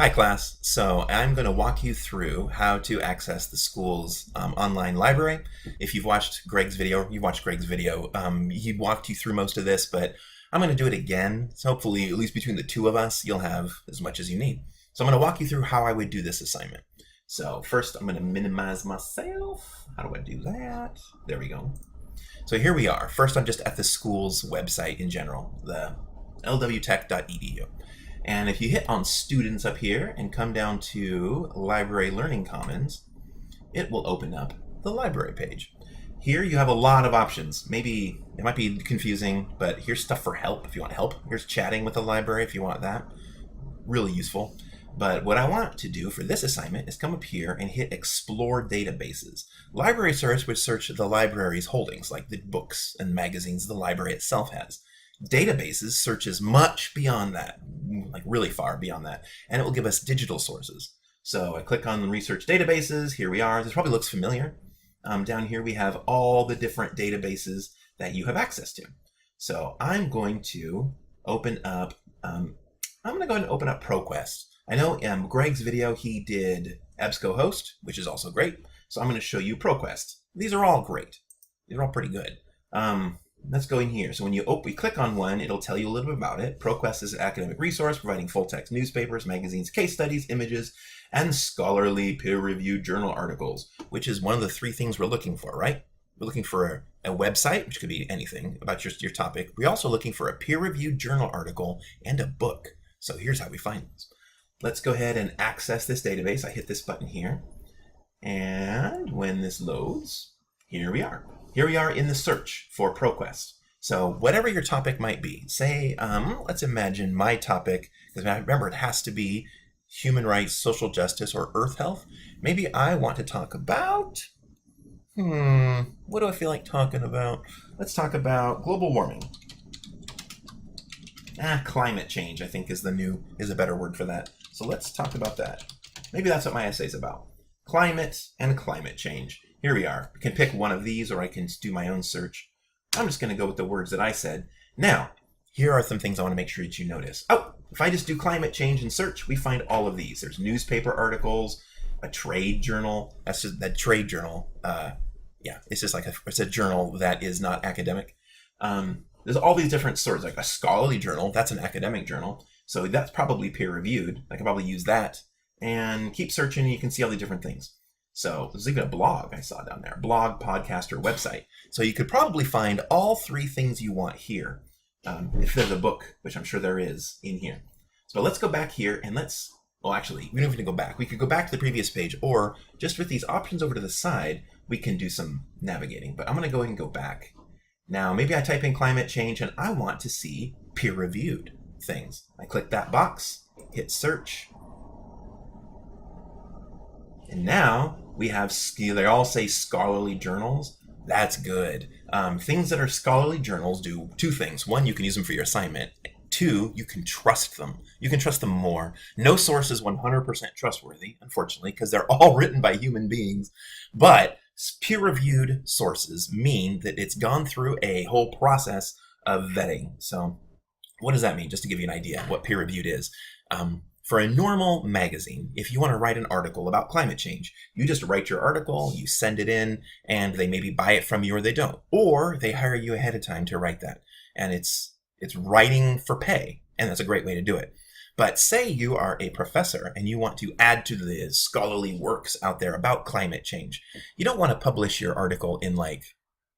Hi class. So I'm going to walk you through how to access the school's online library. If you've watched Greg's video, he walked you through most of this, but I'm going to do it again. So hopefully, at least between the two of us, you'll have as much as you need. So I'm going to walk you through how I would do this assignment. So first, I'm going to minimize myself. How do I do that? There we go. So here we are. First, I'm just at the school's website in general, the LWTech.edu. And if you hit on students up here and come down to library learning commons, it will open up the library page. Here you have a lot of options. Maybe it might be confusing, but here's stuff for help if you want help. Here's chatting with the library if you want that. Really useful. But what I want to do for this assignment is come up here and hit explore databases. Library search would search the library's holdings, like the books and magazines the library itself has. Databases searches much beyond that, like really far beyond that, and it will give us digital sources. So I click on the research databases. Here we are. This probably looks familiar. Down here we have all the different databases that you have access to. So I'm going to open up. I'm going to go ahead and open up ProQuest. I know in Greg's video he did EBSCOhost, which is also great. So I'm going to show you ProQuest. These are all great. These are all pretty good. Let's go in here. So when you click on one, it'll tell you a little bit about it. ProQuest is an academic resource providing full-text newspapers, magazines, case studies, images, and scholarly peer-reviewed journal articles, which is one of the three things we're looking for, right? We're looking for a website, which could be anything about your topic. We're also looking for a peer-reviewed journal article and a book. So here's how we find those. Let's go ahead and access this database. I hit this button here. And when this loads, here we are. Here we are in the search for ProQuest. So whatever your topic might be, say, let's imagine my topic, because remember it has to be human rights, social justice, or earth health. Maybe I want to talk about, what do I feel like talking about? Let's talk about global warming. Climate change, I think is a better word for that. So let's talk about that. Maybe that's what my essay is about. Climate and climate change. Here we are. I can pick one of these or I can do my own search. I'm just going to go with the words that I said. Now, here are some things I want to make sure that you notice. Oh, if I just do climate change and search, we find all of these. There's newspaper articles, a trade journal. That's just that trade journal. It's just like it's a journal that is not academic. There's all these different sorts, like a scholarly journal. That's an academic journal. So that's probably peer reviewed. I can probably use that and keep searching and you can see all the different things. So there's even a blog I saw down there, blog, podcast, or website. So you could probably find all three things you want here. If there's a book, which I'm sure there is in here. So let's go back here and actually, we don't even go back. We could go back to the previous page, or just with these options over to the side, we can do some navigating. But I'm going to go ahead and go back. Now, maybe I type in climate change and I want to see peer-reviewed things. I click that box, hit search. And now we have, they all say scholarly journals. That's good. Things that are scholarly journals do two things. One, you can use them for your assignment. Two, you can trust them. You can trust them more. No source is 100% trustworthy, unfortunately, because they're all written by human beings. But peer-reviewed sources mean that it's gone through a whole process of vetting. So what does that mean? Just to give you an idea what peer-reviewed is. For a normal magazine, if you want to write an article about climate change, you just write your article, you send it in, and they maybe buy it from you or they don't. Or they hire you ahead of time to write that. And it's writing for pay, and that's a great way to do it. But say you are a professor and you want to add to the scholarly works out there about climate change. You don't want to publish your article in like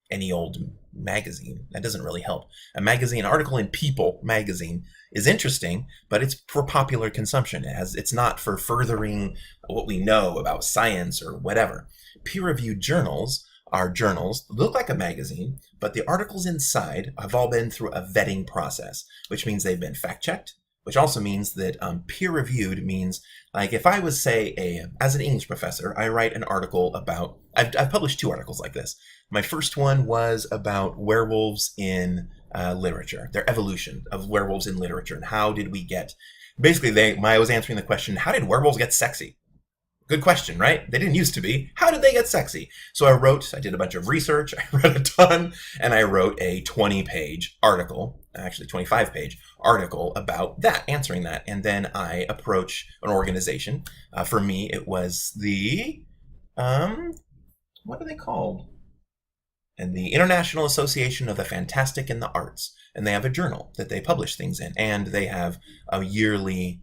any old magazine. That doesn't really help. An article in People magazine is interesting, but it's for popular consumption. It's not for furthering what we know about science or whatever. Peer-reviewed journals are journals that look like a magazine, but the articles inside have all been through a vetting process, which means they've been fact-checked, which also means that peer-reviewed means, like if I was, say, as an English professor, I write an article about, I've published 2 articles like this. My first one was about werewolves in literature, their evolution of werewolves in literature, and how did we get, basically I was answering the question, how did werewolves get sexy? Good question, right? They didn't used to be. How did they get sexy? So I did a bunch of research, I read a ton, and I wrote a 20-page article, actually 25-page article about that, answering that. And then I approach an organization. For me, it was the, what are they called? And the International Association of the Fantastic and the Arts. And they have a journal that they publish things in. And they have a yearly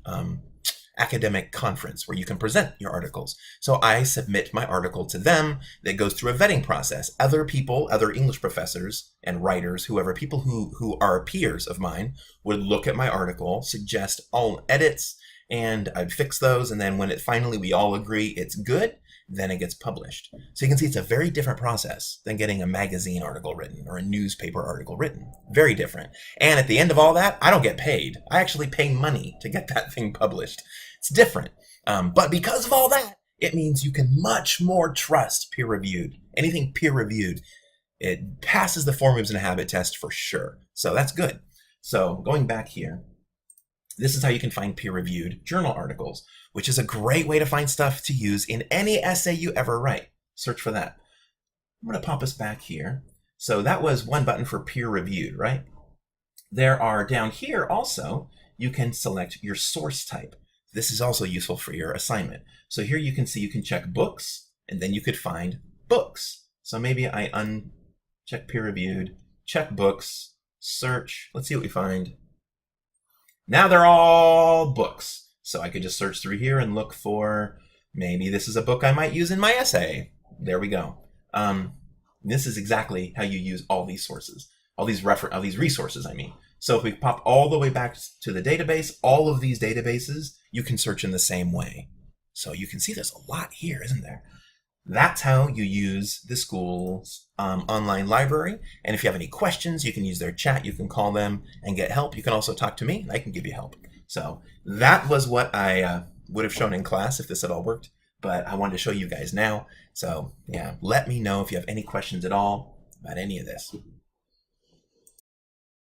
academic conference where you can present your articles. So I submit my article to them. That goes through a vetting process. Other people, other English professors and writers, whoever, people who are peers of mine, would look at my article, suggest all edits, and I'd fix those. And then when we all agree it's good, then it gets published. So you can see it's a very different process than getting a magazine article written or a newspaper article written. Very different. And at the end of all that, I don't get paid. I actually pay money to get that thing published. It's different. But because of all that, it means you can much more trust peer-reviewed. Anything peer-reviewed, it passes the four moves and a habit test for sure. So that's good. So going back here, this is how you can find peer-reviewed journal articles, which is a great way to find stuff to use in any essay you ever write. Search for that. I'm going to pop us back here. So that was one button for peer-reviewed, right? There are down here also, you can select your source type. This is also useful for your assignment. So here you can see you can check books, and then you could find books. So maybe I uncheck peer-reviewed, check books, search. Let's see what we find. Now they're all books. So I could just search through here and look for, maybe this is a book I might use in my essay. There we go. This is exactly how you use all these sources, all these resources, I mean. So if we pop all the way back to the database, all of these databases, you can search in the same way. So you can see there's a lot here, isn't there? That's how you use the school's online library. And if you have any questions, you can use their chat. You can call them and get help. You can also talk to me, and I can give you help. So that was what I would have shown in class if this had all worked. But I wanted to show you guys now. So yeah, let me know if you have any questions at all about any of this.